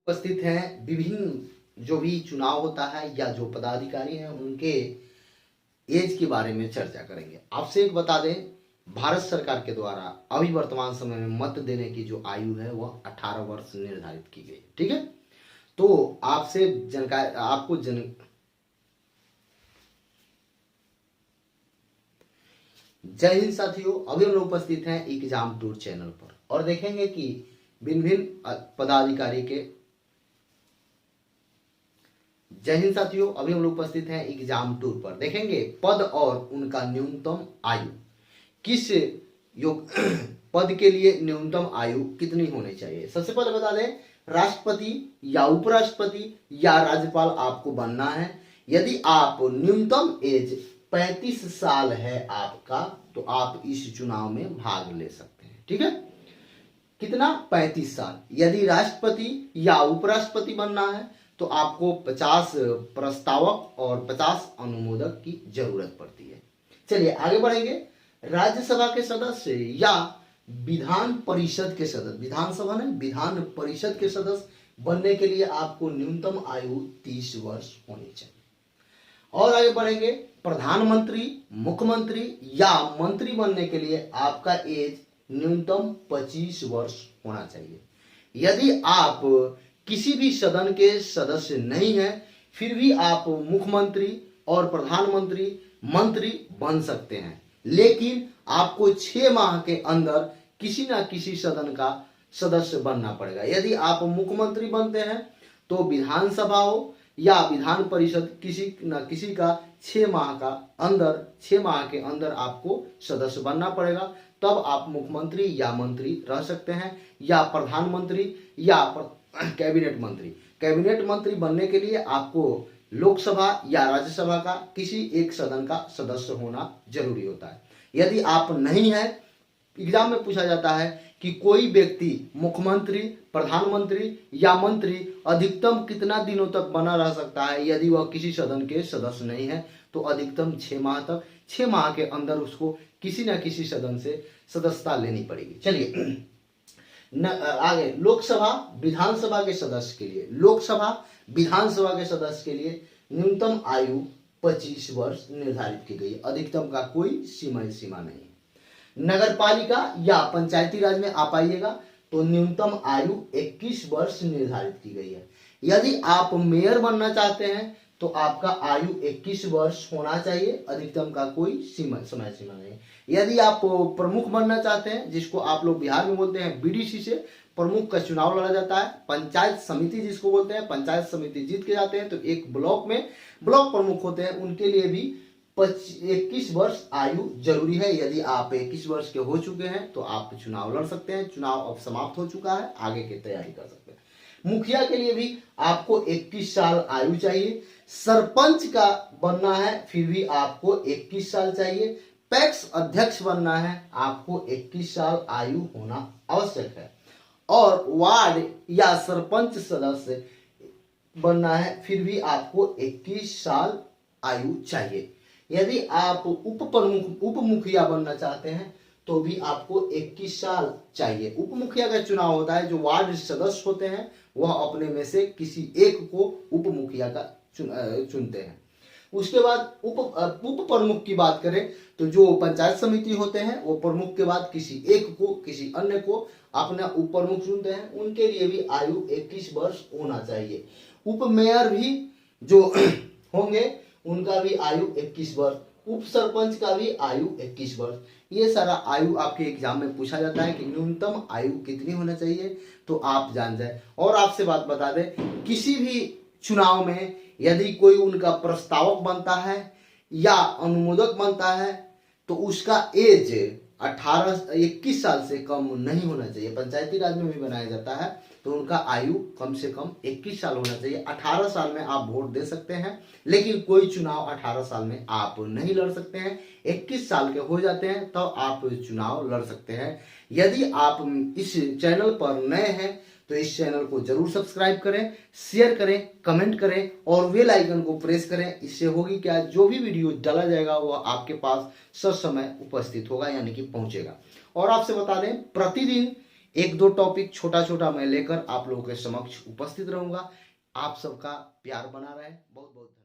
उपस्थित हैं विभिन्न जो भी चुनाव होता है या जो पदाधिकारी हैं उनके एज के बारे में चर्चा करेंगे। आपसे एक बता दें, भारत सरकार के द्वारा अभी वर्तमान समय में मत देने की जो आयु है वह 18 वर्ष निर्धारित की गई। ठीक है, तो आपसे जानकारी आपको जय हिंद साथियों, अभी हम लोग उपस्थित हैं एग्जाम टूर चैनल पर और देखेंगे कि भिन्न भिन्न पदाधिकारी के जय हिंद साथियों, अभी हम लोग उपस्थित हैं एग्जाम टूर पर। देखेंगे पद और उनका न्यूनतम आयु किस योग पद के लिए न्यूनतम आयु कितनी होनी चाहिए। सबसे पहले बता दें, राष्ट्रपति या उपराष्ट्रपति या राज्यपाल आपको बनना है। यदि आप न्यूनतम एज 35 साल है आपका, तो आप इस चुनाव में भाग ले सकते हैं। ठीक है, कितना? 35 साल। यदि राष्ट्रपति या उपराष्ट्रपति बनना है तो आपको 50 प्रस्तावक और 50 अनुमोदक की जरूरत पड़ती है। चलिए आगे बढ़ेंगे। राज्यसभा के सदस्य या विधान परिषद के सदस्य, विधानसभा नहीं विधान परिषद के सदस्य बनने के लिए आपको न्यूनतम आयु 30 वर्ष होनी चाहिए। और आगे बढ़ेंगे, प्रधानमंत्री, मुख्यमंत्री या मंत्री बनने के लिए आपका एज न्यूनतम 25 वर्ष होना चाहिए। यदि आप किसी भी सदन के सदस्य नहीं हैं, फिर भी आप मुख्यमंत्री और प्रधानमंत्री, मंत्री बन सकते हैं, लेकिन आपको 6 माह के अंदर किसी ना किसी सदन का सदस्य बनना पड़ेगा। यदि आप मुख्यमंत्री बनते हैं तो विधानसभा हो या विधान परिषद किसी न किसी का 6 माह के अंदर आपको सदस्य बनना पड़ेगा, तब आप मुख्यमंत्री या मंत्री रह सकते हैं, या प्रधानमंत्री या कैबिनेट मंत्री। कैबिनेट मंत्री बनने के लिए आपको लोकसभा या राज्यसभा का किसी एक सदन का सदस्य होना जरूरी होता है। यदि आप नहीं है, एग्जाम में पूछा जाता है कि कोई व्यक्ति मुख्यमंत्री, प्रधानमंत्री या मंत्री अधिकतम कितना दिनों तक बना रह सकता है। यदि वह किसी सदन के सदस्य नहीं है तो अधिकतम 6 माह तक। 6 माह के अंदर उसको किसी न किसी सदन से सदस्यता लेनी पड़ेगी। चलिए आगे, लोकसभा विधानसभा के सदस्य के लिए, लोकसभा विधानसभा के सदस्य के लिए न्यूनतम आयु 25 वर्ष निर्धारित की गई है। अधिकतम का कोई सीमा नहीं है। नगरपालिका या पंचायती राज में आप आइएगा तो न्यूनतम आयु 21 वर्ष निर्धारित की गई है। यदि आप मेयर बनना चाहते हैं तो आपका आयु 21 वर्ष होना चाहिए। अधिकतम का कोई समय सीमा नहीं। यदि आप प्रमुख बनना चाहते हैं, जिसको आप लोग बिहार में बोलते हैं बीडीसी से प्रमुख का चुनाव लड़ा जाता है, पंचायत समिति जिसको बोलते हैं, पंचायत समिति जीत के जाते हैं तो एक ब्लॉक में ब्लॉक प्रमुख होते हैं, उनके लिए भी 21 वर्ष आयु जरूरी है। यदि आप 21 वर्ष के हो चुके हैं तो आप चुनाव लड़ सकते हैं। चुनाव अब समाप्त हो चुका है, आगे की तैयारी कर सकते हैं। मुखिया के लिए भी आपको 21 साल आयु चाहिए। सरपंच का बनना है फिर भी आपको 21 साल चाहिए। पैक्स अध्यक्ष बनना है आपको 21 साल आयु होना आवश्यक है। और वार्ड या सरपंच सदस्य बनना है फिर भी आपको 21 साल आयु चाहिए। यदि आप उप मुखिया बनना चाहते हैं तो भी आपको 21 साल चाहिए। उप मुखिया का चुनाव होता है, जो वार्ड सदस्य होते हैं वह अपने में से किसी एक को उप मुखिया का चुनते हैं। उसके बाद उप प्रमुख की बात करें तो जो पंचायत समिति होते हैं वो प्रमुख के बाद किसी एक को, किसी अन्य को अपना उप प्रमुख चुनते हैं। उनके लिए भी आयु 21 वर्ष होना चाहिए। उप मेयर भी जो होंगे उनका भी आयु 21 वर्ष, उप सरपंच का भी आयु 21 वर्ष। ये सारा आयु आपके एग्जाम में पूछा जाता है कि न्यूनतम आयु कितनी होना चाहिए, तो आप जान जाए। और आपसे बात बता दें, किसी भी चुनाव में यदि कोई उनका प्रस्तावक बनता है या अनुमोदक बनता है तो उसका एज 21 साल से कम नहीं होना चाहिए। पंचायती राज में भी बनाया जाता है तो उनका आयु कम से कम 21 साल होना चाहिए। 18 साल में आप वोट दे सकते हैं, लेकिन कोई चुनाव 18 साल में आप नहीं लड़ सकते हैं। 21 साल के हो जाते हैं तो आप चुनाव लड़ सकते हैं। यदि आप इस चैनल पर नए हैं तो इस चैनल को जरूर सब्सक्राइब करें, शेयर करें, कमेंट करें और बेल आइकन को प्रेस करें। इससे होगी क्या, जो भी वीडियो डाला जाएगा वह आपके पास ससमय उपस्थित होगा, यानी कि पहुंचेगा। और आपसे बता दें, प्रतिदिन एक दो टॉपिक छोटा छोटा मैं लेकर आप लोगों के समक्ष उपस्थित रहूंगा। आप सबका प्यार बना रहे। बहुत बहुत धन्यवाद।